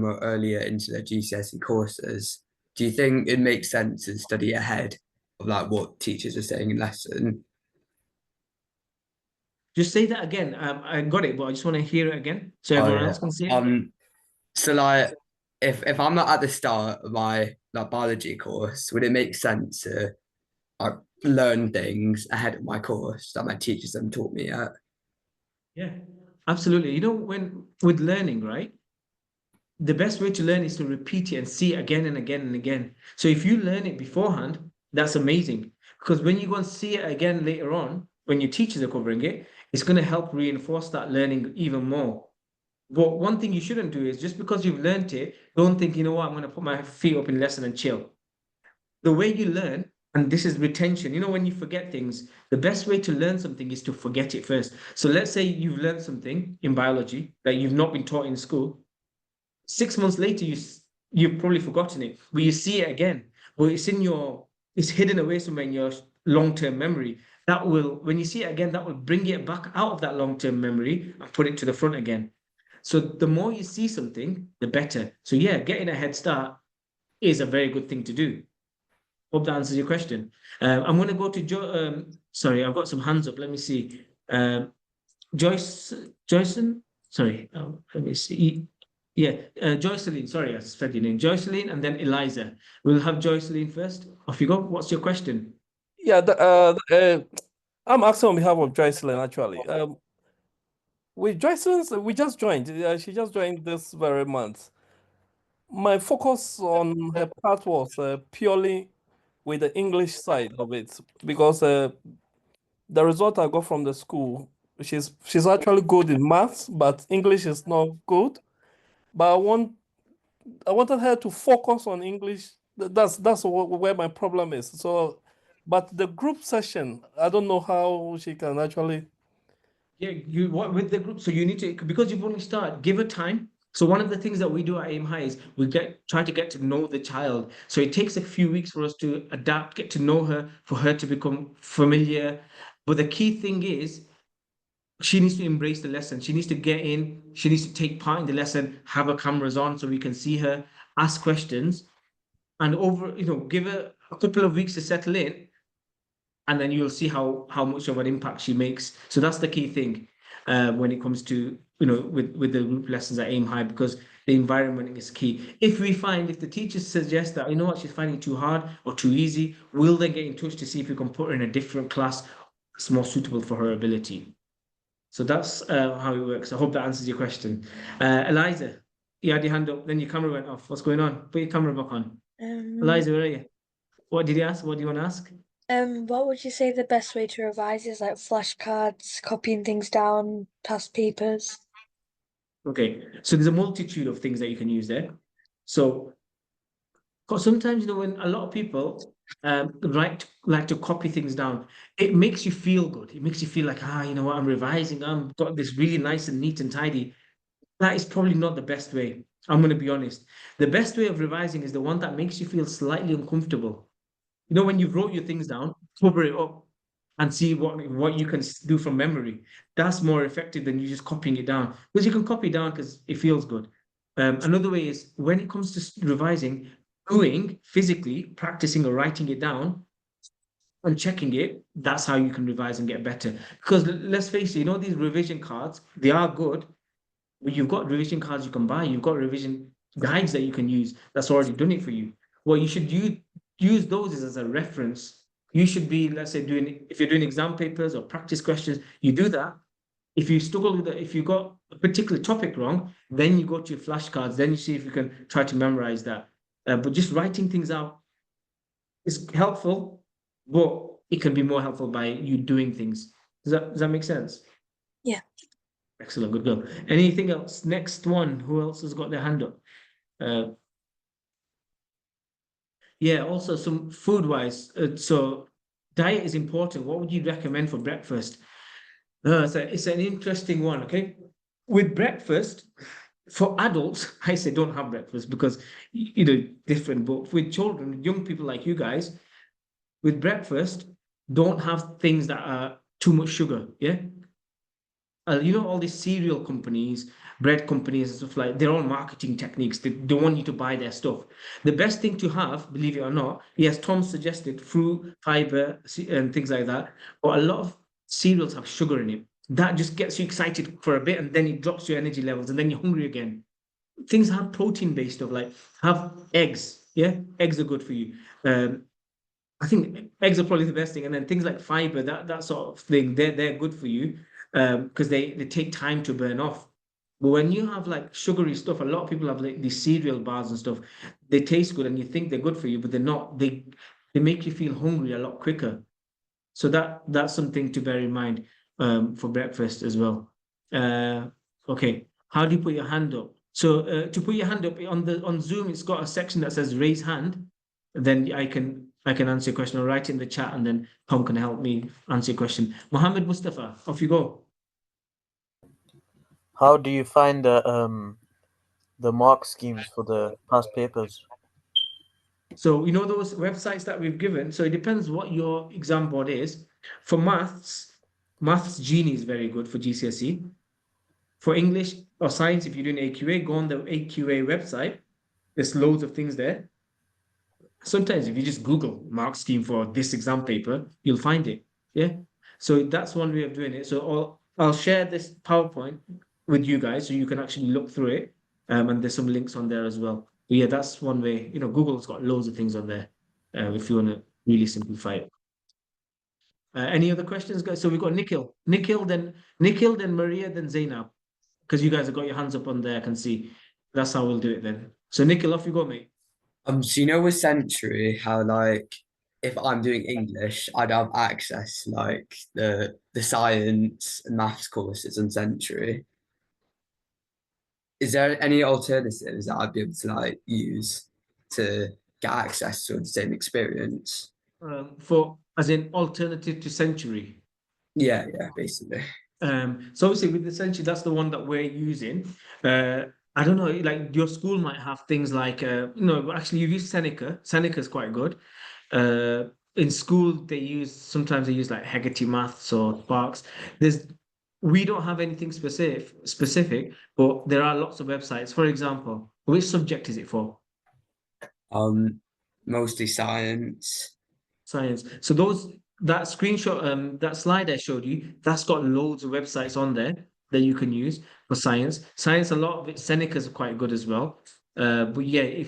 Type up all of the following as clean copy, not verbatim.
more earlier into their GCSE courses, do you think it makes sense to study ahead of like what teachers are saying in lesson? Just say that again. I got it, but I just want to hear it again so Oh everyone yeah. else can see it. So like if I'm not at the start of my like biology course, would it make sense to like learn things ahead of my course that my teachers haven't taught me yet? Yeah, absolutely. You know, when with learning, right? The best way to learn is to repeat it and see it again and again and again. So if you learn it beforehand, that's amazing. Because when you go and see it again later on, when your teachers are covering it, it's going to help reinforce that learning even more. But one thing you shouldn't do is just because you've learned it, don't think, you know what, I'm going to put my feet up in lesson and chill. The way you learn, and this is retention, you know, when you forget things, the best way to learn something is to forget it first. So let's say you've learned something in biology that you've not been taught in school. 6 months later, you've probably forgotten it, but you see it again. Well, it's hidden away somewhere in your long-term memory. That will, when you see it again, that will bring it back out of that long-term memory and put it to the front again. So the more you see something, the better. So yeah, getting a head start is a very good thing to do. Hope that answers your question. I'm going to go to sorry, I've got some hands up. Let me see. Joyson. Sorry, let me see. Yeah, Joycelyn. Sorry, I spelled your name. Joycelyn, and then Eliza. We'll have Joycelyn first. Off you go. What's your question? Yeah, I'm asking on behalf of Joycelyn, actually. With Joycelyn, we just joined. She just joined this very month. My focus on her part was purely with the English side of it, because the result I got from the school, she's actually good in maths, but English is not good. But I wanted her to focus on English. That's where my problem is. So, but the group session, I don't know how she can actually. Yeah, you what with the group. So you need to, because you've only started, give her time. So one of the things that we do at Aim High is we try to get to know the child. So it takes a few weeks for us to adapt, get to know her, for her to become familiar. But the key thing is she needs to embrace the lesson. She needs to get in. She needs to take part in the lesson, have her cameras on so we can see her, ask questions, and give her a couple of weeks to settle in, and then you'll see how much of an impact she makes. So that's the key thing when it comes to with the group lessons at Aim High, because the environment is key. If the teachers suggest that, you know what, she's finding it too hard or too easy, we'll then get in touch to see if we can put her in a different class that's more suitable for her ability. So that's how it works. I hope that answers your question. Eliza, you had your hand up, then your camera went off. What's going on? Put your camera back on. Eliza, where are you? What did you ask? What do you want to ask? What would you say the best way to revise is, like flashcards, copying things down, past papers? Okay, so there's a multitude of things that you can use there. So, because sometimes, when a lot of people like to copy things down, it makes you feel good. It makes you feel like, you know what, I'm revising. I've got this really nice and neat and tidy. That is probably not the best way. I'm going to be honest. The best way of revising is the one that makes you feel slightly uncomfortable. When you wrote your things down, cover it up and see what you can do from memory. That's more effective than you just copying it down, because you can copy down because it feels good. Another way is, when it comes to revising, doing physically, practicing or writing it down and checking it. That's how you can revise and get better. Because let's face it, these revision cards, they are good. But you've got revision cards you can buy. You've got revision guides that you can use that's already done it for you. Well, you should use those as a reference. You should be, let's say, if you're doing exam papers or practice questions, you do that. If you struggle with it, if you got a particular topic wrong, then you go to your flashcards. Then you see if you can try to memorize that. But just writing things out is helpful, but it can be more helpful by you doing things. Does that make sense? Yeah. Excellent, good girl. Anything else? Next one. Who else has got their hand up? Yeah, also some food-wise. So diet is important. What would you recommend for breakfast? It's an interesting one, okay? With breakfast, for adults, I say don't have breakfast because, different. But with children, young people like you guys, with breakfast, don't have things that are too much sugar, yeah? All these cereal companies bread companies and stuff like, they're all marketing techniques. They want you to buy their stuff. The best thing to have, believe it or not, yes, Tom suggested fruit, fiber, and things like that. But a lot of cereals have sugar in it. That just gets you excited for a bit, and then it drops your energy levels, and then you're hungry again. Things have protein-based stuff, like have eggs. Yeah, eggs are good for you. I think eggs are probably the best thing, and then things like fiber, that sort of thing, they're good for you, because they take time to burn off. But when you have like sugary stuff, a lot of people have like these cereal bars and stuff. They taste good, and you think they're good for you, but they're not. They make you feel hungry a lot quicker. So that's something to bear in mind, for breakfast as well. Okay, how do you put your hand up? So to put your hand up on Zoom, it's got a section that says raise hand. Then I can answer your question, or write in the chat, and then Tom can help me answer your question. Mohammed Mustafa, off you go. How do you find the mark schemes for the past papers? So you know those websites that we've given. So it depends what your exam board is. For Maths Genie is very good for GCSE. For English or science, if you're doing AQA, go on the AQA website. There's loads of things there. Sometimes if you just Google mark scheme for this exam paper, you'll find it. Yeah. So that's one way of doing it. So I'll share this PowerPoint with you guys so you can actually look through it. And there's some links on there as well. But yeah, that's one way. You know, Google's got loads of things on there, if you want to really simplify it. Any other questions, guys? So we've got Nikhil, then Maria, then Zainab, because you guys have got your hands up on there. I can see. That's how we'll do it then. So Nikhil, off you go, mate. So you know with Century, how like if I'm doing English, I'd have access like the science and maths courses on Century. Is there any alternatives that I'd be able to like use to get access to the same experience? For as an alternative to Century. Yeah, basically. So obviously with the Century, that's the one that we're using. I don't know, like your school might have things like, actually you've used Seneca. Seneca is quite good. In school, sometimes they use like Heggerty Maths or Sparks. We don't have anything specific, but there are lots of websites. For example, which subject is it for? Mostly science. Science. So that screenshot, that slide I showed you, that's got loads of websites on there that you can use for science. Science, a lot of it, Seneca's quite good as well. But yeah,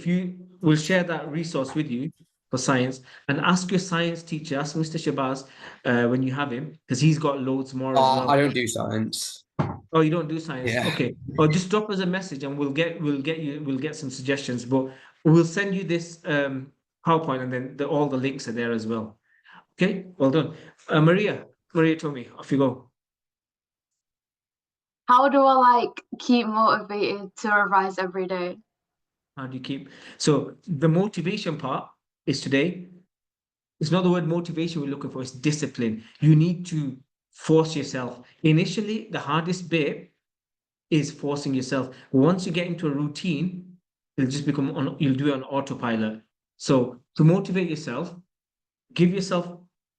we'll share that resource with you for science, and ask your science teacher, ask Mr. Shabazz, when you have him, because he's got loads more as well. I don't do science. Oh, you don't do science? Yeah. Okay. Or just drop us a message and we'll get some suggestions. But we'll send you this PowerPoint, and then all the links are there as well. Okay, well done. Maria Tomi, off you go. How do I keep motivated to revise every day? How do you keep? So the motivation part is today. It's not the word motivation we're looking for, it's discipline. You need to force yourself. Initially, the hardest bit is forcing yourself. Once you get into a routine, it'll just you'll do it on autopilot. So to motivate yourself, give yourself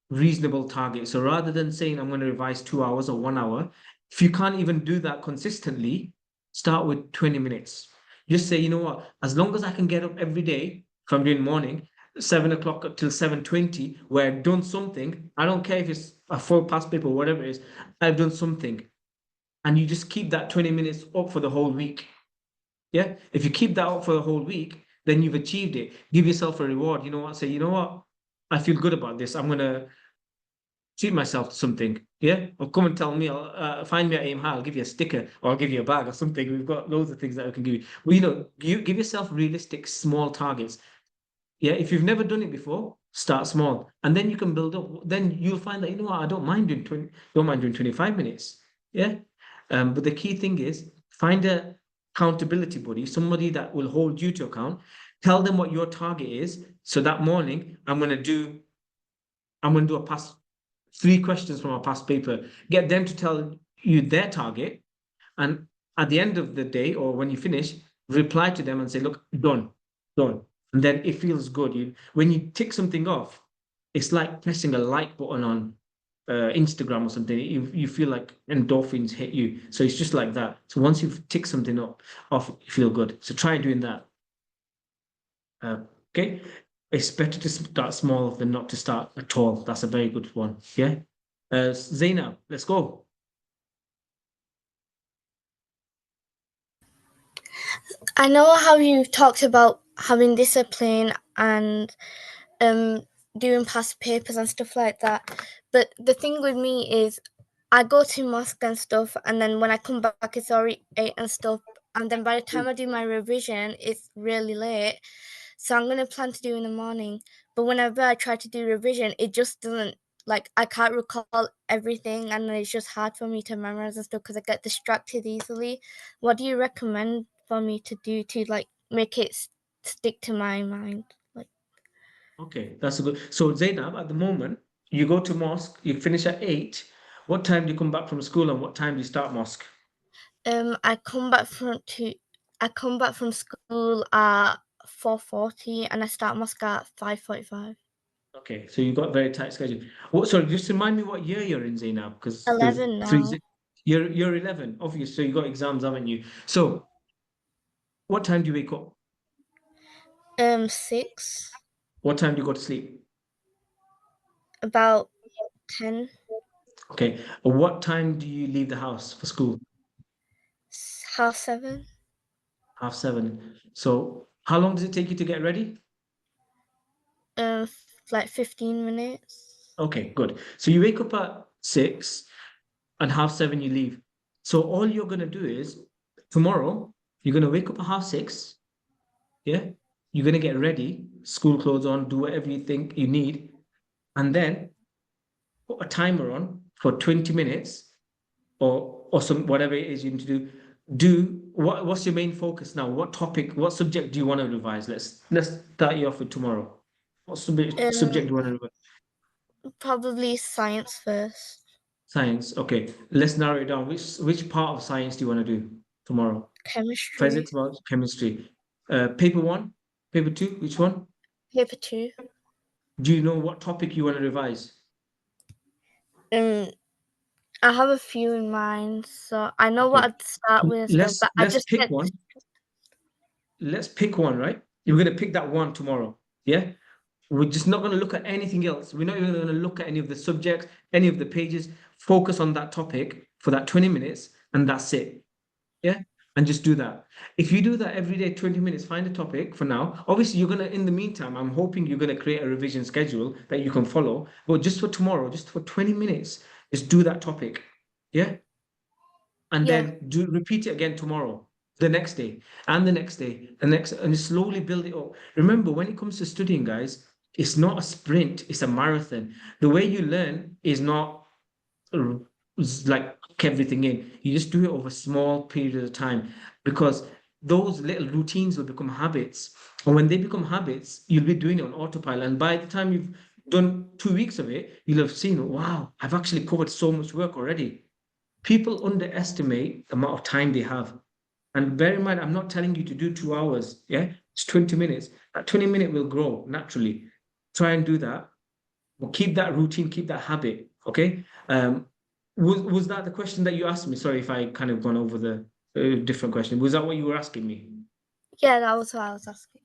reasonable targets. So rather than saying, I'm going to revise 2 hours or 1 hour, if you can't even do that consistently, start with 20 minutes. Just say, you know what, as long as I can get up every day, if I'm doing morning, 7 o'clock up till 7:20, where I've done something, I don't care if it's a full past paper, whatever it is, I've done something. And you just keep that 20 minutes up for the whole week. Yeah, if you keep that up for the whole week, then you've achieved it. Give yourself a reward. You know what, say, you know what, I feel good about this. I'm going to treat myself to something. Yeah, or come and tell me, find me at Aim High, I'll give you a sticker, or I'll give you a bag or something. We've got loads of things that I can give you. Well, you give yourself realistic small targets. Yeah, if you've never done it before, start small, and then you can build up. Then you'll find that, you know what, I don't mind doing 25 minutes. Yeah, but the key thing is find a accountability buddy, somebody that will hold you to account. Tell them what your target is. So that morning, I'm going to do a past 3 questions from a past paper. Get them to tell you their target, and at the end of the day, or when you finish, reply to them and say, look, done. And then it feels good. When you tick something off, it's like pressing a like button on Instagram or something, you feel like endorphins hit you. So it's just like that. So once you've ticked something off, you feel good. So try doing that. Okay. It's better to start small than not to start at all. That's a very good one. Yeah. Zainab, let's go. I know how you've talked about having discipline and doing past papers and stuff like that, but the thing with me is I go to mosque and stuff, and then when I come back it's already 8 and stuff, and then by the time I do my revision it's really late. So I'm going to plan to do in the morning, but whenever I try to do revision it just doesn't, like, I can't recall everything, and it's just hard for me to memorize and stuff because I get distracted easily. What do you recommend for me to do to like make it stick to my mind? Like, Okay, that's a good. So Zainab, at the moment, you go to mosque, you finish at 8. What time do you come back from school and what time do you start mosque? I come back from school at 4:40 and I start mosque at 5:45. Okay, so you've got a very tight schedule. What, sorry, just remind me what year you're in, Zainab, because 11 now. you're 11, obviously, so you got exams, haven't you? So what time do you wake up? 6, What time do you go to sleep? about 10, Okay, what time do you leave the house for school? 7:30. 7:30. So how long does it take you to get ready? Like 15 minutes. Okay, good. So you wake up at 6 and 7:30 you leave. So all you're gonna do is tomorrow you're gonna wake up at 6:30. Yeah, you're gonna get ready, school clothes on, do whatever you think you need, and then put a timer on for 20 minutes or some whatever it is you need to do. What's your main focus now? What topic, what subject do you want to revise? Let's start you off with tomorrow. What subject do you want to revise? Probably science first. Science. Okay, let's narrow it down. Which part of science do you want to do tomorrow? Chemistry. Physics, about chemistry. Paper 1, paper 2, which one? Paper 2. Do you know what topic you want to revise? I have a few in mind, so I know what Okay. I'd start with and stuff, but I Let's just pick get one. Let's pick one, right? You're gonna pick that one tomorrow. Yeah? We're just not gonna look at anything else. We're not even gonna look at any of the subjects, any of the pages. Focus on that topic for that 20 minutes, and that's it. Yeah? And just do that. If you do that every day, 20 minutes, find a topic for now. Obviously, you're gonna, in the meantime, I'm hoping you're gonna create a revision schedule that you can follow. But just for tomorrow, just for 20 minutes, just do that topic. Yeah? And Yeah. then repeat it again tomorrow, the next day, and the next day, and next, and slowly build it up. Remember, when it comes to studying, guys, it's not a sprint, it's a marathon. The way you learn is not like everything in. You just do it over small periods of time because those little routines will become habits. And when they become habits, you'll be doing it on autopilot. And by the time you've done 2 weeks of it, you'll have seen, wow, I've actually covered so much work already. People underestimate the amount of time they have. And bear in mind, I'm not telling you to do 2 hours. Yeah, it's 20 minutes. That 20 minute will grow naturally. Try and do that. Well, keep that routine, keep that habit. Okay. Was that the question that you asked me? Sorry if I kind of gone over the different question. Was that what you were asking me? Yeah, that was what I was asking.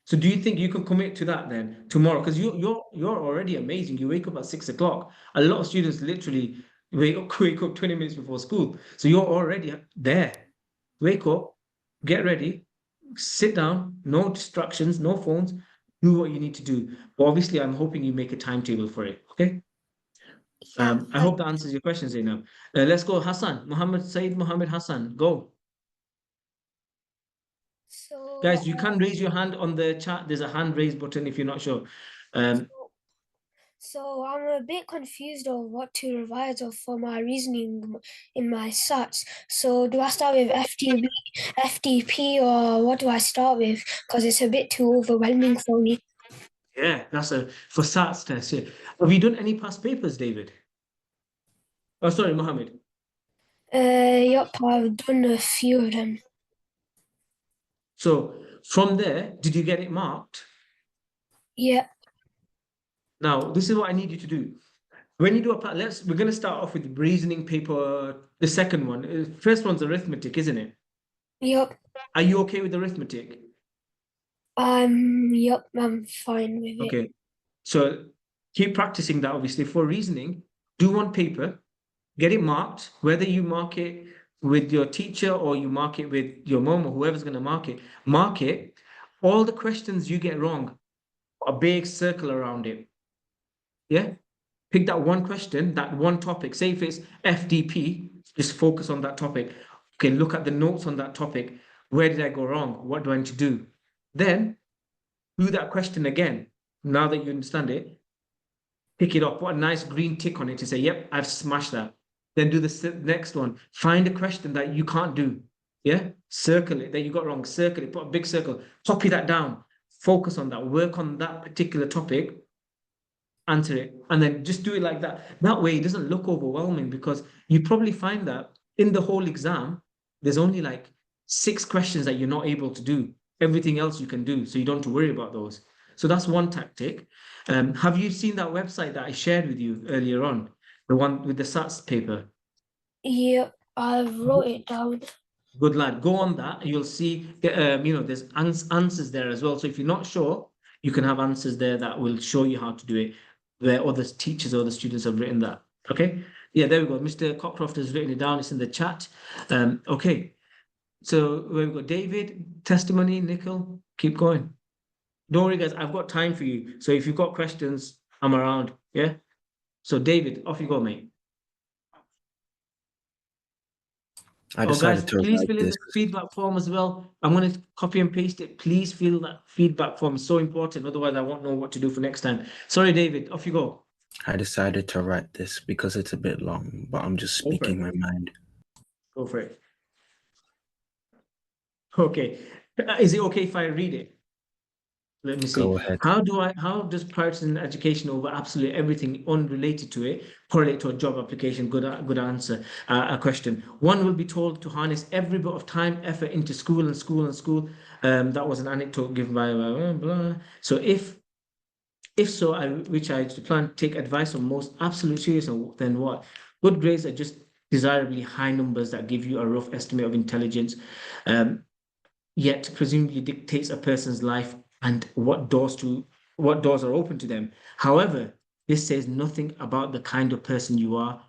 So do you think you can commit to that then tomorrow? Because you're already amazing. You wake up at 6 o'clock. A lot of students literally wake up 20 minutes before school. So you're already there. Wake up, get ready, sit down, no distractions, no phones, do what you need to do. But obviously, I'm hoping you make a timetable for it. Okay. Yeah, I hope that answers your question, Zainab. Let's go, Hassan. Mohammed Hassan. Go. So, Guys, you can raise your hand on the chat. There's a hand raise button if you're not sure. Um, So I'm a bit confused on what to revise of for my reasoning in my SATs. So do I start with FTP, or what do I start with? Because it's a bit too overwhelming for me. yeah, that's for SATs test. Yeah. Have you done any past papers, David? Oh, sorry, Mohammed. Yup, I've done a few of them. So from there, did you get it marked? Yeah. Now, this is what I need you to do. When you do we're going to start off with reasoning paper, the second one. First one's arithmetic, isn't it? Yep. Are you okay with arithmetic? Yep, I'm fine with it. Okay. So keep practicing that, obviously. For reasoning, do on paper, get it marked, whether you mark it with your teacher or you mark it with your mom or whoever's going to mark it. All the questions you get wrong, a big circle around it. Yeah? Pick that one question, that one topic. Say if it's FDP, just focus on that topic. Okay, look at the notes on that topic. Where did I go wrong? What do I need to do? Then do that question again. Now that you understand it, pick it up, put a nice green tick on it to say, yep, I've smashed that. Then do the next one. Find a question that you can't do. Yeah, circle it, that you got wrong, circle it, put a big circle, copy that down, focus on that, work on that particular topic, answer it, and then just do it like that. That way it doesn't look overwhelming, because you probably find that in the whole exam, there's only like 6 questions that you're not able to do. Everything else you can do, so you don't have to worry about those. So that's one tactic. Have you seen that website that I shared with you earlier on? The one with the SATs paper? Yep, I've wrote it down. Good lad. Go on that. You'll see, there's answers there as well. So if you're not sure, you can have answers there that will show you how to do it, where other teachers or the students have written that. Okay. Yeah, there we go. Mr. Cockcroft has written it down. It's in the chat. Okay. So we've got David, testimony, Nickel. Keep going. Don't worry, guys. I've got time for you. So if you've got questions, I'm around. Yeah. So David, off you go, mate. I Oh, guys, decided to please write fill in this. the feedback form as well. I'm going to copy and paste it. Please fill that feedback form. It's so important. Otherwise, I won't know what to do for next time. Sorry, David. Off you go. I decided to write this because it's a bit long, but I'm just Go for speaking it. my mind. Go for it. Okay. Is it okay if I read it? Let me see. Go ahead. How does prioritizing education over absolutely everything unrelated to it correlate to a job application? Good answer. A question. One will be told to harness every bit of time, effort into school and school and school. That was an anecdote given by blah, blah. So if so, which I plan to take advice on most absolute serious, then what? Good grades are just desirably high numbers that give you a rough estimate of intelligence, yet presumably dictates a person's life and what doors are open to them. However, this says nothing about the kind of person you are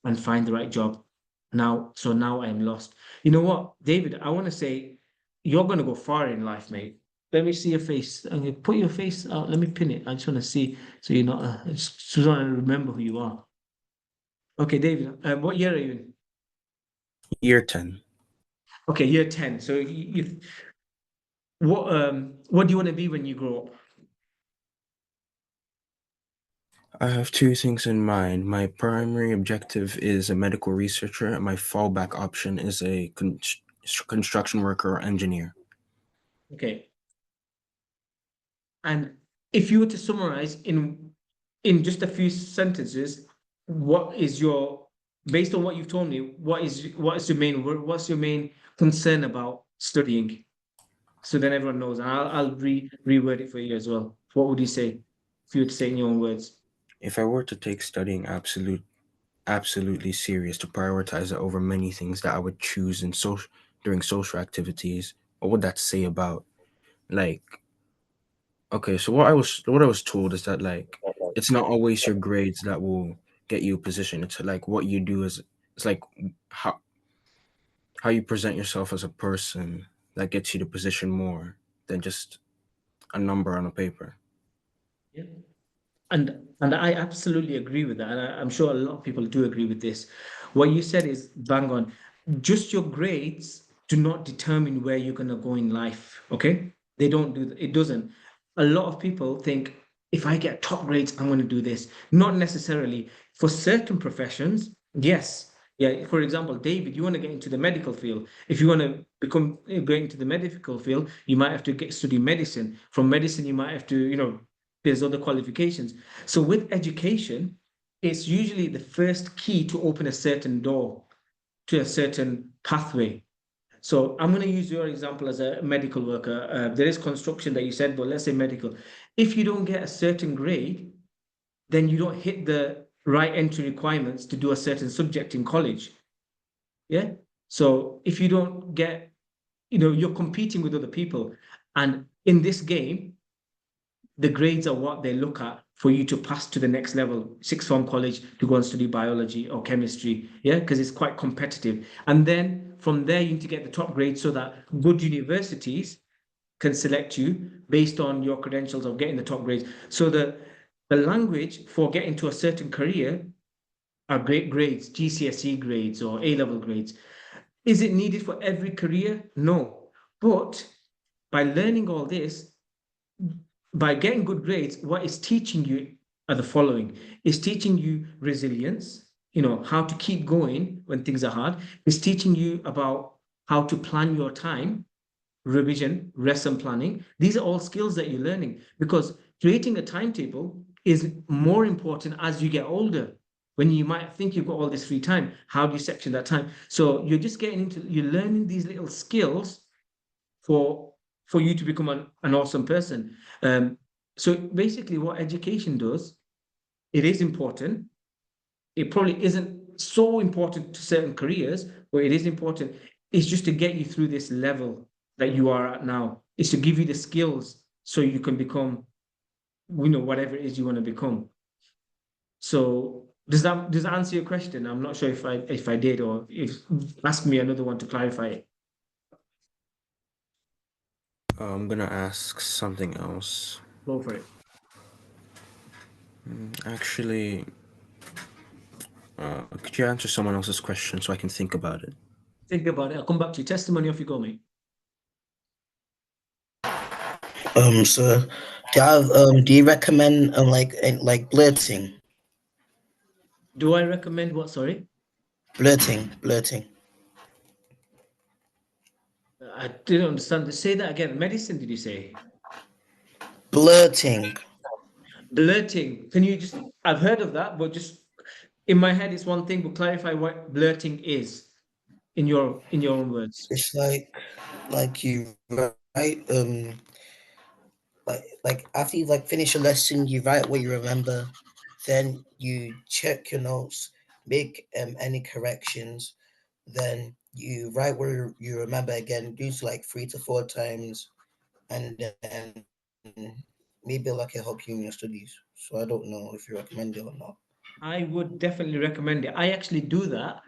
and find the right job. Now I am lost. You know what, David, I want to say you're going to go far in life, mate. Let me see your face. And you put your face out. Let me pin it. I just want to see, so you're not, I just want to remember who you are. Okay, David, what year are you in? Year 10. Okay, year 10. So what do you want to be when you grow up? I have 2 things in mind. My primary objective is a medical researcher, and my fallback option is a construction worker or engineer. Okay. And if you were to summarize in just a few sentences, based on what you've told me, what's your main concern about studying? So then everyone knows. And I'll reword it for you as well. What would you say if you were to say it in your own words? If I were to take studying absolutely serious, to prioritize it over many things that I would choose during social activities, what would that say about, like, okay, so what I was told is that, like, it's not always your grades that will get you a position. It's like what you do it's like how you present yourself as a person that gets you the position more than just a number on a paper. Yeah. And I absolutely agree with that. And I'm sure a lot of people do agree with this. What you said is bang on. Just your grades do not determine where you're going to go in life. Okay. They don't do that. It doesn't. A lot of people think if I get top grades, I'm going to do this. Not necessarily. For certain professions, yes. Yeah. For example, David, you want to get into the medical field. If you want to go into the medical field, you might have to study medicine. From medicine, you might have to, there's other qualifications. So with education, it's usually the first key to open a certain door to a certain pathway. So I'm going to use your example as a medical worker. There is construction that you said, but let's say medical. If you don't get a certain grade, then you don't hit the right entry requirements to do a certain subject in college. Yeah. So if you don't get, you're competing with other people. And in this game, the grades are what they look at for you to pass to the next level, sixth form college, to go and study biology or chemistry. Yeah, because it's quite competitive. And then from there, you need to get the top grades so that good universities can select you based on your credentials of getting the top grades. So the language for getting to a certain career are great grades, GCSE grades or A-level grades. Is it needed for every career? No. But by learning all this, by getting good grades, what it's teaching you are the following. It's teaching you resilience, how to keep going when things are hard. It's teaching you about how to plan your time, revision, lesson planning. These are all skills that you're learning, because creating a timetable is more important as you get older. When you might think you've got all this free time, how do you section that time? So you're just you're learning these little skills for you to become an awesome person. So basically what education does, it is important. It probably isn't so important to certain careers, but it is important. It's just to get you through this level that you are at now. It's to give you the skills so you can become, whatever it is you want to become. So does that answer your question? I'm not sure if I did, or if ask me another one to clarify it. I'm gonna ask something else. Go for it. Actually, could you answer someone else's question so I can think about it? Think about it. I'll come back to you. Testimony, off you go, mate. So do you recommend like blurting? Do I recommend what? Sorry? Blurting. I didn't understand. Say that again. Medicine, did you say? Blurting. Blurting. Can you just, I've heard of that, but just in my head, it's one thing, but clarify what blurting is in your own words. It's like you write like after you finish a lesson, you write what you remember, then you check your notes, make any corrections, then you write what you remember again, do it like 3 to 4 times, and then maybe it help you in your studies. So I don't know if you recommend it or not. I would definitely recommend it. I actually do that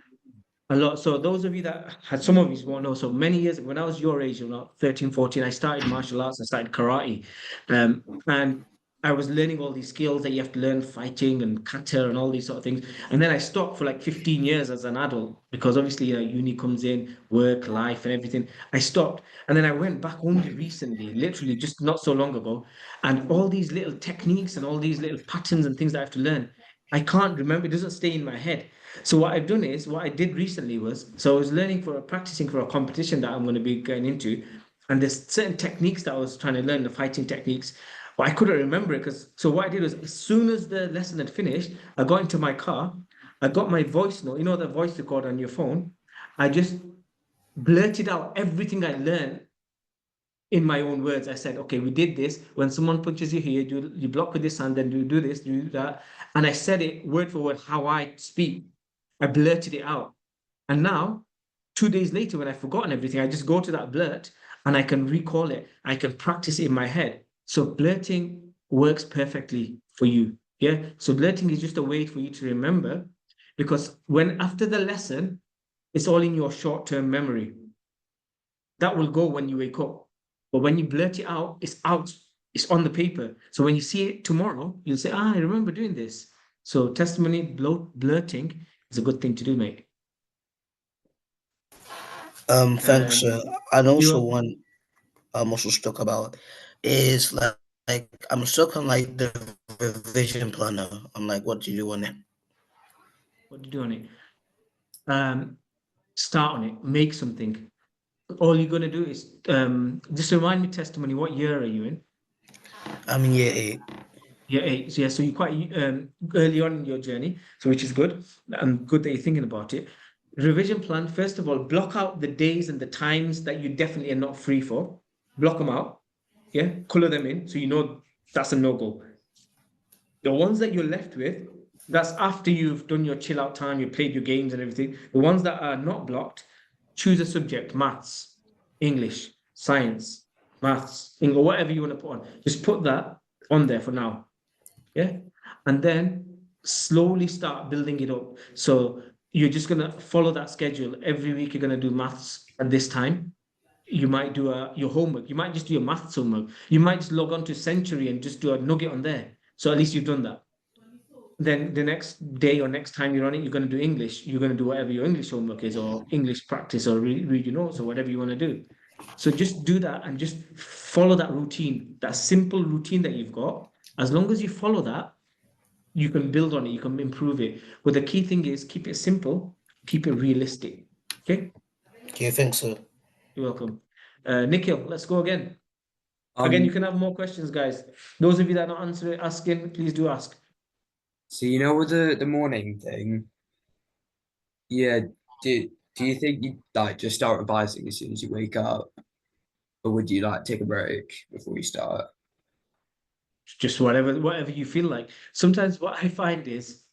a lot. So those of you that had, some of you won't know, so many years when I was your age, 13, 14, I started martial arts. I started karate, and I was learning all these skills that you have to learn, fighting and kata and all these sort of things. And then I stopped for like 15 years as an adult, because obviously uni comes in, work, life and everything. I stopped, and then I went back only recently, literally just not so long ago, and all these little techniques and all these little patterns and things that I have to learn, I can't remember. It doesn't stay in my head. So what I've done is, what I did recently was, so I was practicing for a competition that I'm going to be going into, and there's certain techniques that I was trying to learn, the fighting techniques, but I couldn't remember it. So what I did was, as soon as the lesson had finished, I got into my car, I got my voice note, the voice recorder on your phone, I just blurted out everything I learned in my own words. I said, okay, we did this. When someone punches you here, you block with this hand, then you do this, you do that. And I said it word for word how I speak. I blurted it out. And now, 2 days later, when I've forgotten everything, I just go to that blurt and I can recall it. I can practice it in my head. So blurting works perfectly for you. Yeah. So blurting is just a way for you to remember, because when after the lesson, it's all in your short-term memory. That will go when you wake up. But when you blurt it out, it's on the paper. So when you see it tomorrow, you'll say, I remember doing this. So testimony, blurting is a good thing to do, mate. Thanks, sir. And also one I'm also stuck about is like I'm stuck on like the revision planner. I'm like, what do you do on it? What do you do on it? Start on it. Make something. All you're going to do is just remind me, testimony, what year are you in? I'm in year 8. Year 8. So, yeah, so you're quite early on in your journey, so which is good, and good that you're thinking about it. Revision plan, first of all, block out the days and the times that you definitely are not free for. Block them out. Yeah, color them in so you know that's a no-go. The ones that you're left with, That's after you've done your chill out time, you played your games and everything. The ones that are not blocked, choose a subject, maths, English, science, maths, or whatever you want to put on. Just put that on there for now. Yeah. And then slowly start building it up. So you're just gonna follow that schedule. Every week you're gonna do maths at this time. You might do your homework. You might just do your maths homework. You might just log on to Century and just do a nugget on there. So at least you've done that. Then the next day or next time you're on it, you're going to do English. You're going to do whatever your English homework is, or English practice, or read your notes, or whatever you want to do. So just do that and just follow that routine, that simple routine that you've got. As long as you follow that, you can build on it, you can improve it. But the key thing is keep it simple, keep it realistic. Okay? Do you think so? You're welcome. Nikhil, let's go again. Again, you can have more questions, guys. Those of you that are not asking, please do ask. So you know with the morning thing, yeah, do you think you like just start revising as soon as you wake up? Or would you like take a break before you start? Just whatever you feel like. Sometimes what I find is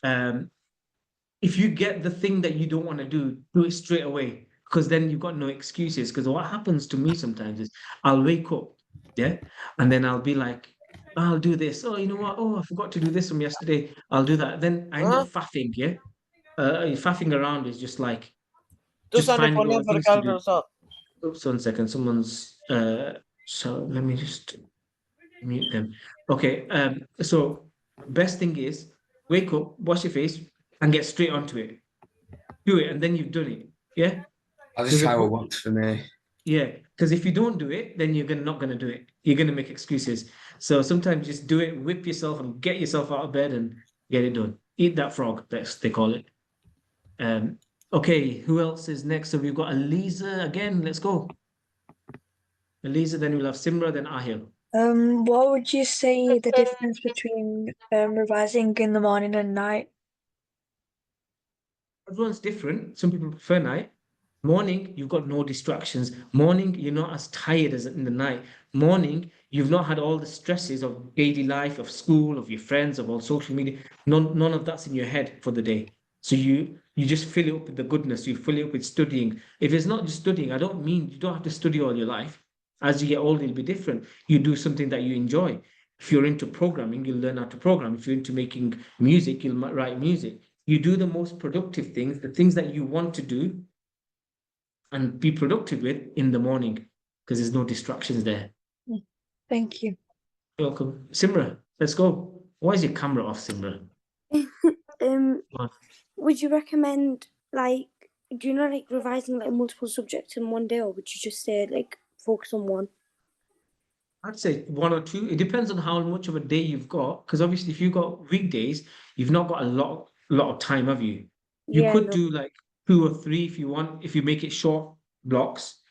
if you get the thing that you don't want to do it straight away, because then you've got no excuses. Because what happens to me sometimes is I'll wake up, yeah, and then I'll be like, I'll do this. Oh, you know what? Oh, I forgot to do this from yesterday. I'll do that. Then I end up faffing, yeah. Faffing around is just like just finding all the things to do. Oops, 1 second. Someone's so let me just mute them. Okay. So best thing is wake up, wash your face, and get straight onto it. Do it, and then you've done it. Yeah. I'll just try what works for me. Yeah, because if you don't do it, then you're not going to do it. You're going to make excuses. So sometimes just do it, whip yourself and get yourself out of bed and get it done. Eat that frog, they call it. Okay, who else is next? So we've got Aliza again. Let's go. Aliza, then we'll have Simra, then Ahil. What would you say the difference between revising in the morning and night? Everyone's different. Some people prefer night. Morning, you've got no distractions. Morning, you're not as tired as in the night. Morning, you've not had all the stresses of daily life, of school, of your friends, of all social media. None of that's in your head for the day. So you just fill it up with the goodness. You fill it up with studying. If it's not just studying, I don't mean you don't have to study all your life. As you get older, it'll be different. You do something that you enjoy. If you're into programming, you'll learn how to program. If you're into making music, you'll write music. You do the most productive things, the things that you want to do, and be productive with in the morning, because there's no distractions there. Thank you. You're welcome. Simra, let's go. Why is your camera off, Simra? Would you recommend, like, do you know, like, revising like multiple subjects in one day, or would you just say like focus on one? I'd say 1 or 2. It depends on how much of a day you've got, because obviously if you've got weekdays, you've not got a lot of time, have you? You could do like 2 or 3 if you want, if you make it short blocks,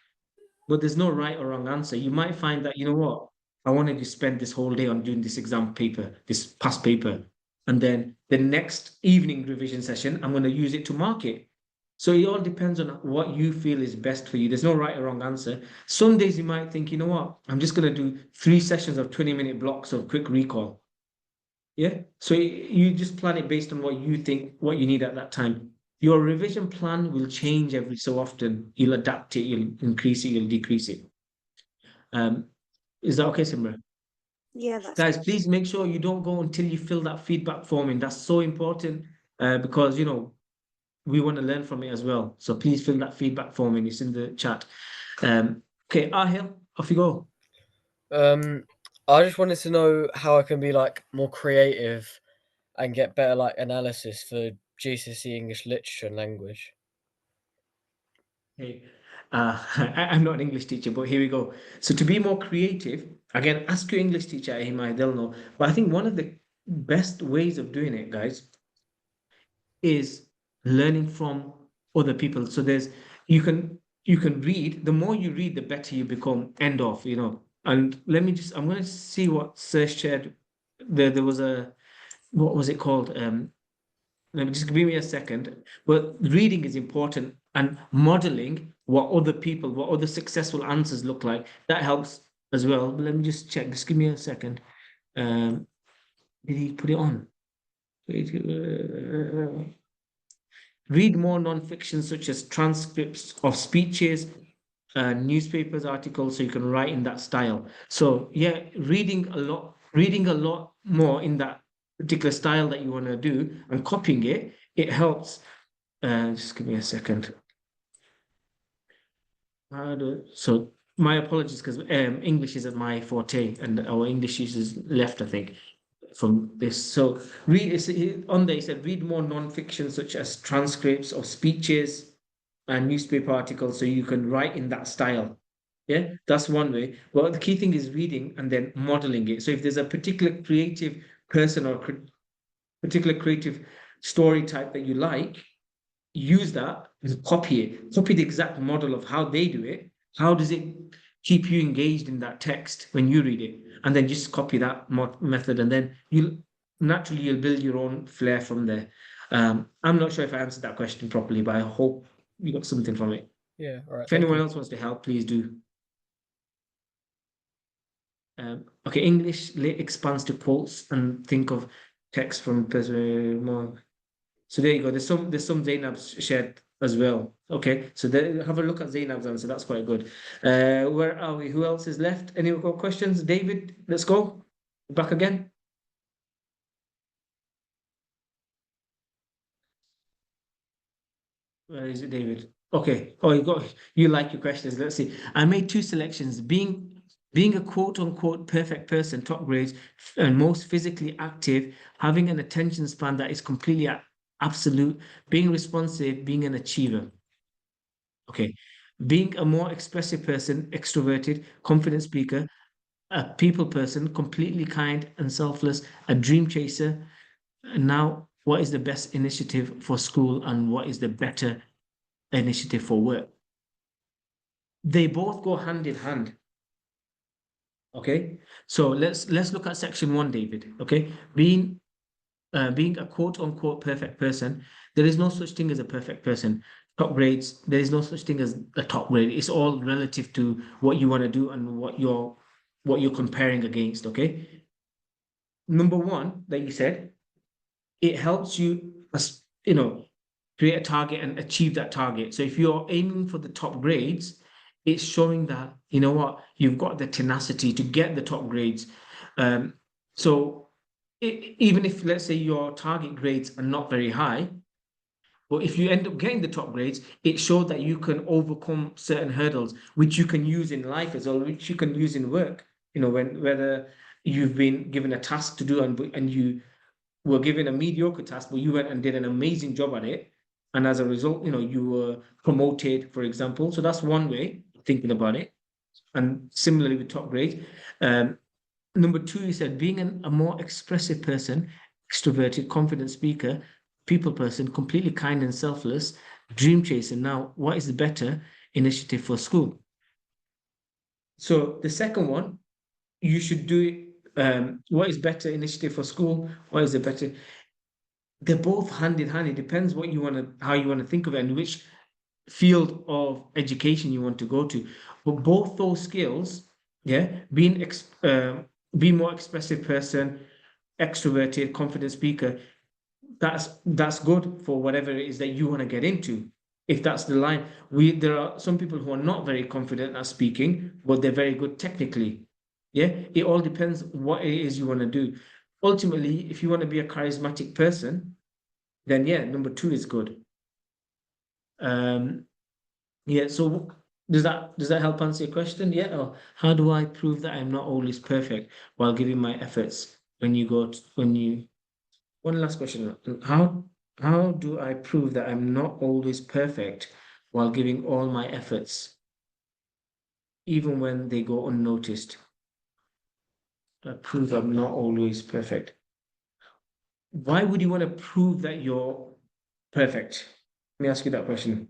but there's no right or wrong answer. You might find that, you know what, I wanted to spend this whole day on doing this exam paper, this past paper, and then the next evening revision session, I'm going to use it to mark it. So it all depends on what you feel is best for you. There's no right or wrong answer. Some days you might think, you know what, I'm just going to do 3 sessions of 20-minute blocks of quick recall. Yeah. So you just plan it based on what you think, what you need at that time. Your revision plan will change every so often. You'll adapt it, you'll increase it, you'll decrease it. Is that okay, Simran? Yeah, that's Guys, please make sure you don't go until you fill that feedback form in. That's so important because, you know, we want to learn from it as well. So please fill that feedback form in. It's in the chat. Okay, Ahil, off you go. I just wanted to know how I can be like more creative and get better like analysis for GCSE English Literature and Language. Hey, I'm not an English teacher, but here we go. So to be more creative, again, ask your English teacher, Ahimai, they'll know. But I think one of the best ways of doing it, guys, is learning from other people. So you can read. The more you read, the better you become. End of, you know. And I'm going to see what Sir shared. There was what was it called? Let me just give me a second. But reading is important, and modeling what other successful answers look like, that helps as well. But let me just check. Just give me a second. Did he put it on? Read more non-fiction such as transcripts of speeches, newspapers, articles, so you can write in that style. So yeah, reading a lot more in that particular style that you want to do and copying it, it helps. Just give me a second. So my apologies because English isn't my forte and our English is left, I think, from this. So on there, he said, read more non-fiction such as transcripts of speeches and newspaper articles so you can write in that style. Yeah, that's one way. Well, the key thing is reading and then modeling it. So if there's a particular creative person or particular creative story type that you like, use that and copy it. Copy the exact model of how they do it. How does it keep you engaged in that text when you read it? And then just copy that method, and then you'll build your own flair from there. I'm not sure if I answered that question properly, but I hope you got something from it. Yeah, all right. If anyone else wants to help, please do. Okay, English expands to quotes and think of text from more. So there you go. There's some Zainab's shared as well. Okay, so have a look at Zainab's answer. That's quite good. Where are we? Who else is left? Any more questions? David, let's go. Back again. Where is it, David? Okay. Oh, you like your questions. Let's see. I made 2 selections. Being a quote-unquote perfect person, top grades, and most physically active, having an attention span that is completely absolute, being responsive, being an achiever. Okay. Being a more expressive person, extroverted, confident speaker, a people person, completely kind and selfless, a dream chaser. And now, what is the best initiative for school and what is the better initiative for work? They both go hand in hand. Okay, so let's look at section 1, David. Okay, being a quote unquote perfect person, there is no such thing as a perfect person. Top grades, there is no such thing as a top grade. It's all relative to what you want to do and what you're comparing against. Okay, number 1 that you said, it helps you, create a target and achieve that target. So if you're aiming for the top grades, it's showing that, you know what, you've got the tenacity to get the top grades. So even if, let's say, your target grades are not very high, but if you end up getting the top grades, it shows that you can overcome certain hurdles, which you can use in life as well, which you can use in work. Whether you've been given a task to do and you were given a mediocre task, but you went and did an amazing job at it. And as a result, you were promoted, for example. So that's one way of thinking about it. And similarly with top grades. Number 2, you said being a more expressive person, extroverted, confident speaker, people person, completely kind and selfless, dream chaser. Now, what is the better initiative for school? So the second one, you should do it. What is better initiative for school? What is the better? They're both hand in hand. It depends how you want to think of it and which field of education you want to go to. But both those skills, be more expressive person, extroverted, confident speaker, that's good for whatever it is that you want to get into. If that's the line, there are some people who are not very confident at speaking, but they're very good technically. Yeah, it all depends what it is you want to do. Ultimately, if you want to be a charismatic person, then number 2 is good. So does that help answer your question? Yeah. Or how do I prove that I'm not always perfect while giving my efforts? One last question. How do I prove that I'm not always perfect while giving all my efforts, even when they go unnoticed? I prove I'm not always perfect. Why would you want to prove that you're perfect? Let me ask you that question.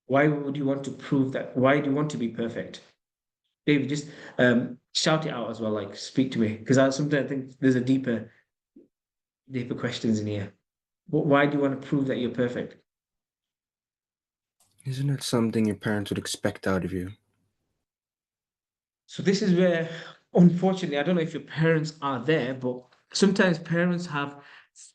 Why would you want to prove that? Why do you want to be perfect? David, just shout it out as well, like speak to me, because I sometimes think there's a deeper questions in here. But why do you want to prove that you're perfect? Isn't that something your parents would expect out of you? So this is where, unfortunately, I don't know if your parents are there, but sometimes parents have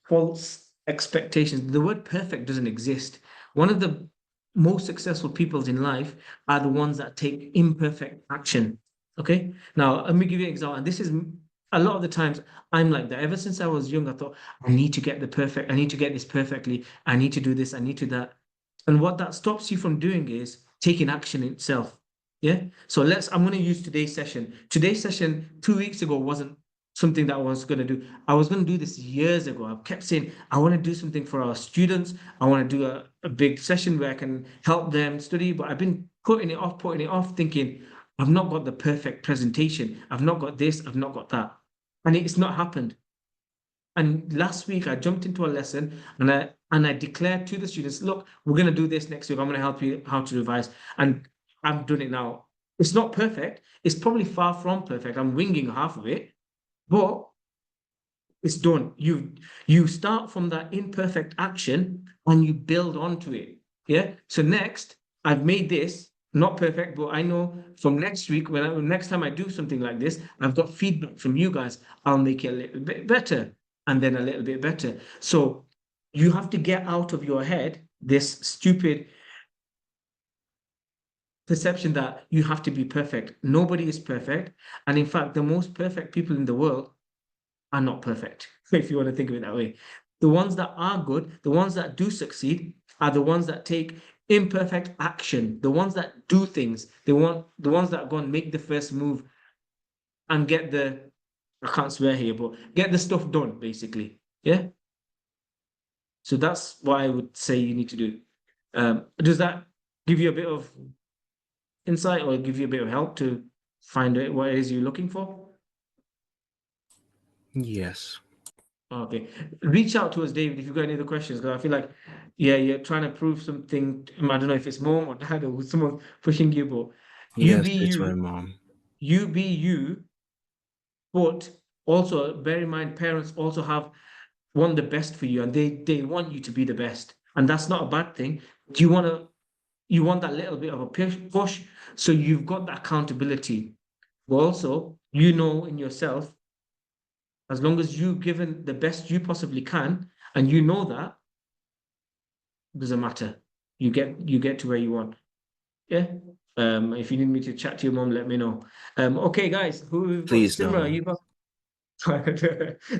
false expectations. The word perfect doesn't exist. One of the most successful people in life are the ones that take imperfect action. Okay. Now, let me give you an example. And this is a lot of the times I'm like that. Ever since I was young, I thought, I need to get I need to get this perfectly. I need to do this. I need to that. And what that stops you from doing is taking action itself. Yeah. So I'm going to use today's session. Today's session 2 weeks ago wasn't something that I was going to do. I was going to do this years ago. I kept saying, I want to do something for our students. I want to do a big session where I can help them study, but I've been putting it off, thinking, I've not got the perfect presentation. I've not got this. I've not got that. And it's not happened. And last week I jumped into a lesson and I declared to the students, look, we're going to do this next week. I'm going to help you how to revise. And I'm doing it now. It's not perfect. It's probably far from perfect. I'm winging half of it, but it's done. You start from that imperfect action and you build onto it. Yeah. So next, I've made this not perfect, but I know from next week, next time I do something like this, I've got feedback from you guys. I'll make it a little bit better and then a little bit better. So you have to get out of your head this stupid perception that you have to be perfect. Nobody is perfect. And in fact, the most perfect people in the world are not perfect, if you want to think of it that way. The ones that are good, the ones that do succeed, are the ones that take imperfect action, the ones that do things, the ones that go and make the first move and get I can't swear here, but get the stuff done, basically. Yeah. So that's what I would say you need to do. Does that give you a bit of insight or give you a bit of help to find out what it is you're looking for? Yes. Okay. Reach out to us, David, if you've got any other questions, because I feel like, yeah, you're trying to prove something. I don't know if it's mom or dad or someone pushing you, but you Yes, be it's you. my mom. You be you, but also bear in mind, parents also want the best for you, and they want you to be the best, and that's not a bad thing. You want that little bit of a push, so you've got that accountability. But also, you know in yourself, as long as you've given the best you possibly can, and you know that, doesn't matter. You get to where you want. Yeah. If you need me to chat to your mom, let me know. Okay, guys, who we've got? Please Simra, are don't. you back?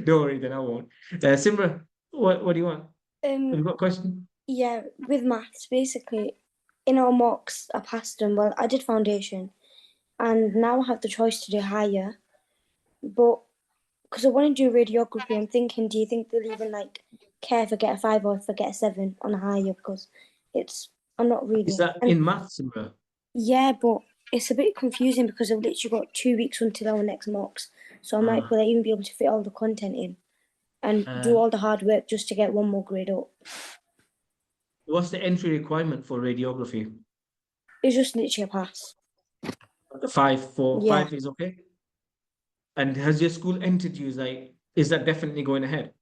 Don't worry, then I won't. Simra, what do you want? Have you got a question? Yeah, with maths, basically, in our mocks, I passed them. Well, I did foundation, and now I have the choice to do higher. But because I want to do radiography, I'm thinking, do you think they'll even like care if I get a 5 or if I get a 7 on a higher? Because I'm not really. Is that in maths, Simra? Yeah, but it's a bit confusing because I've literally got 2 weeks until our next mocks. So I'm like, will I even be able to fit all the content in and do all the hard work just to get one more grade up? What's the entry requirement for radiography? It's just literally a pass. 5 is okay. And has your school entered you? Is that definitely going ahead?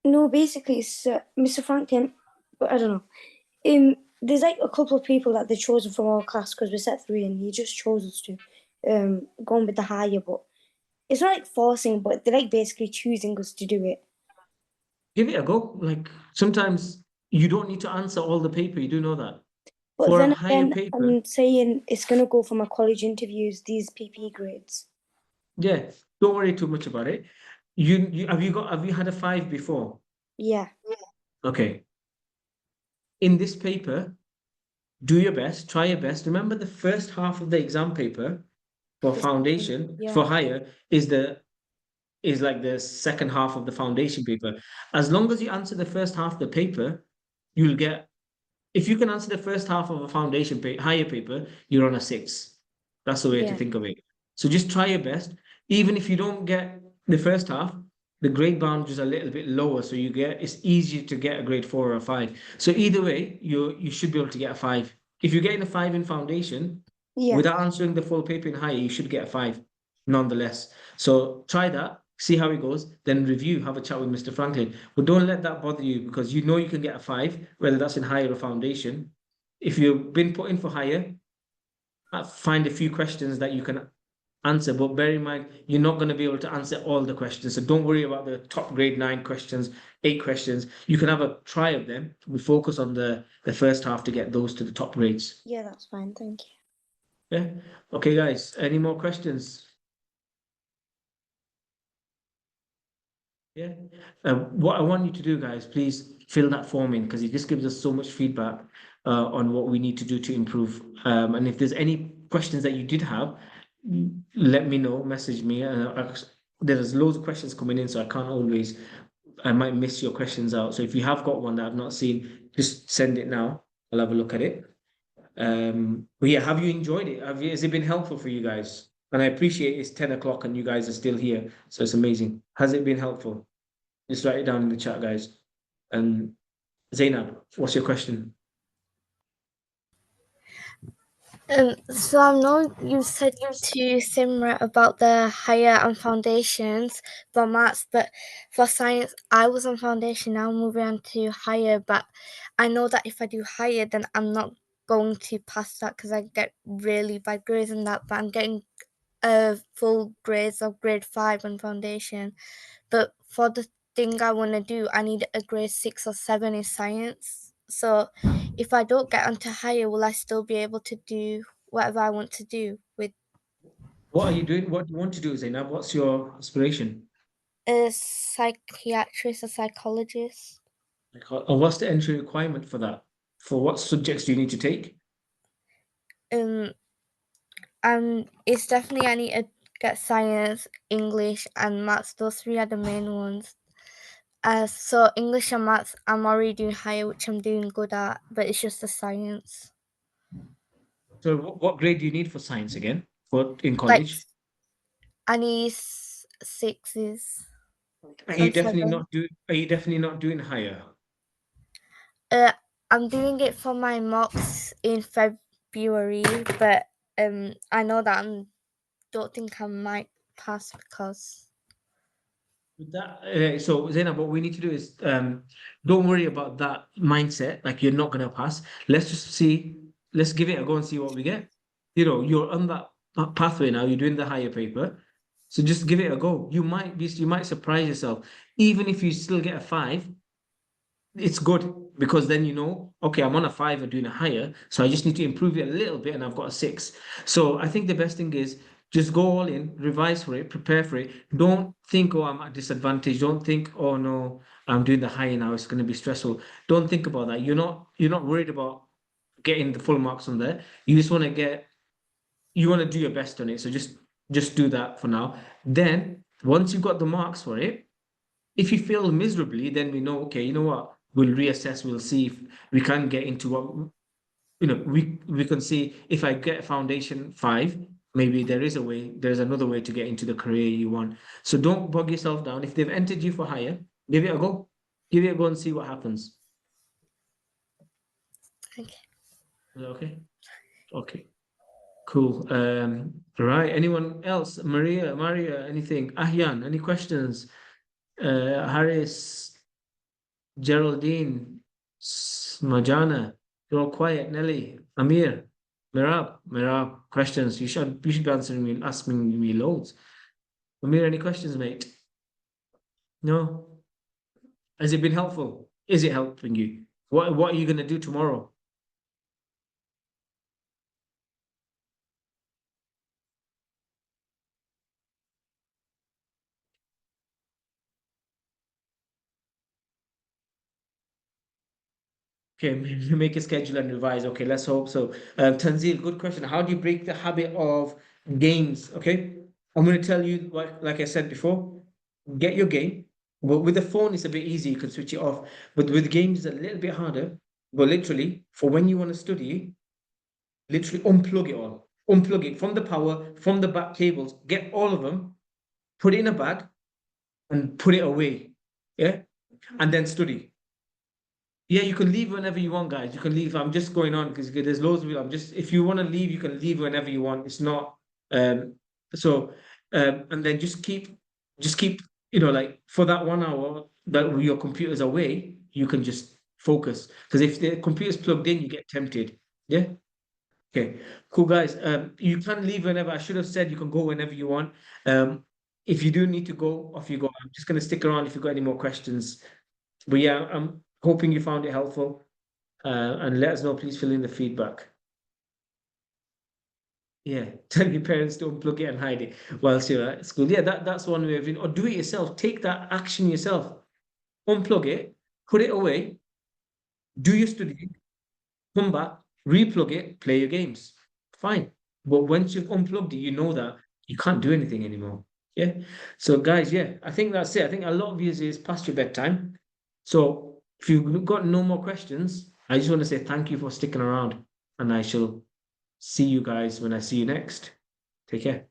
No, basically it's Mr. Franklin, but I don't know. There's like a couple of people that they chosen from our class because we're set 3 and he just chose us to go on with the higher, but it's not like forcing, but they're like basically choosing us to do it. Give it a go. Like sometimes you don't need to answer all the paper, you do know that. But For then a higher again, paper, I'm saying it's gonna go for my college interviews, these PP grades. yeah, don't worry too much about it. Have you had a 5 before? Yeah. Okay. In this paper, do your best, try your best. Remember the first half of the exam paper for foundation, for higher, is like the second half of the foundation paper. As long as you answer the first half of the paper, you'll get, if you can answer the first half of a foundation higher paper, you're on a 6. That's the way to think of it. So just try your best. Even if you don't get the first half, the grade boundary is a little bit lower, so it's easier to get a grade 4 or a 5. So either way, you should be able to get a 5. If you're getting a 5 in foundation, without answering the full paper in higher, you should get a 5 nonetheless. So try that, see how it goes, then review, have a chat with Mr. Franklin. But don't let that bother you because you know you can get a 5, whether that's in higher or foundation. If you've been put in for higher, find a few questions that you can answer, but bear in mind, you're not going to be able to answer all the questions. So don't worry about the top grade 9 questions, 8 questions. You can have a try of them. We focus on the first half to get those to the top grades. Yeah, that's fine. Thank you. Yeah. Okay, guys. Any more questions? Yeah. What I want you to do, guys, please fill that form in because it just gives us so much feedback on what we need to do to improve. And if there's any questions that you did have, let me know, message me. There's loads of questions coming in, so I might miss your questions out. So if you have got one that I've not seen, just send it now. I'll have a look at it. But yeah, have you enjoyed it? Has it been helpful for you guys? And I appreciate it's 10 o'clock and you guys are still here, so it's amazing. Has it been helpful? Just write it down in the chat, guys. And Zainab, what's your question? So I know you said to Simra about the higher and foundations for maths, but for science, I was on foundation, now I'm moving on to higher, but I know that if I do higher, then I'm not going to pass that because I get really bad grades in that, but I'm getting full grades of grade 5 on foundation. But for the thing I want to do, I need a grade 6 or 7 in science. So if I don't get onto higher, will I still be able to do whatever I want to do with What are you doing? What do you want to do, Zainab? What's your aspiration? a psychiatrist or psychologist? And what's the entry requirement for that? For what subjects do you need to take? It's definitely I need to get science, English, and maths. Those 3 are the main ones. So English and maths, I'm already doing higher, which I'm doing good at, but it's just the science. So what grade do you need for science again? In college? I need 6s. Are you and definitely not doing higher? I'm doing it for my mocks in February, but I know that I don't think I might pass because. So Zainab, what we need to do is don't worry about that mindset, like you're not gonna pass. Let's give it a go and see what we get. You're on that pathway now, you're doing the higher paper. So just give it a go. You might surprise yourself. Even if you still get a 5, it's good because then okay, I'm on a 5 and doing a higher, so I just need to improve it a little bit and I've got a 6. So I think the best thing is just go all in, revise for it, prepare for it. Don't think, oh, I'm at disadvantage. Don't think, oh no, I'm doing the higher now, it's going to be stressful. Don't think about that. You're not worried about getting the full marks on there. You just want to do your best on it. So just do that for now. Then once you've got the marks for it, if you fail miserably, then we know, okay, you know what? We'll reassess. We'll see if we can get into what, we can see if I get foundation 5, maybe there's another way to get into the career you want. So don't bog yourself down. If they've entered you for higher, give it a go. Give it a go and see what happens. Okay. Okay. Okay. Cool. Right. Anyone else? Maria, anything? Ahyan, any questions? Harris, Geraldine, Majana, you're all quiet. Nelly, Amir, Mirab, questions. You should be asking me loads. Amir, any questions, mate? No? Has it been helpful? Is it helping you? What are you gonna do tomorrow? Okay, make a schedule and revise. Okay, let's hope so. Tanzil, good question. How do you break the habit of games? Okay, I'm going to tell you, like I said before, get your game. Well, with the phone, it's a bit easy. You can switch it off. But with games, it's a little bit harder. But literally, for when you want to study, literally unplug it all. Unplug it from the power, from the back cables. Get all of them, put it in a bag, and put it away. Yeah, and then study. Yeah, you can leave whenever you want, guys. You can leave. I'm just going on because there's loads of it. If you want to leave, you can leave whenever you want. It's not so and then just keep like for that 1 hour that your computer's away, you can just focus. Because if the computer's plugged in, you get tempted. Yeah. Okay, cool guys. You can leave whenever. I should have said you can go whenever you want. If you do need to go, off you go. I'm just gonna stick around if you've got any more questions. But yeah, I'm hoping you found it helpful. And let us know, please fill in the feedback. Yeah, tell your parents to unplug it and hide it whilst you're at school. Yeah, that's one way of doing it. Or do it yourself. Take that action yourself. Unplug it, put it away, do your studying, come back, replug it, play your games. Fine. But once you've unplugged it, you know that you can't do anything anymore. Yeah. So guys, yeah, I think that's it. I think a lot of you is past your bedtime. So if you've got no more questions, I just want to say thank you for sticking around, and I shall see you guys when I see you next. Take care.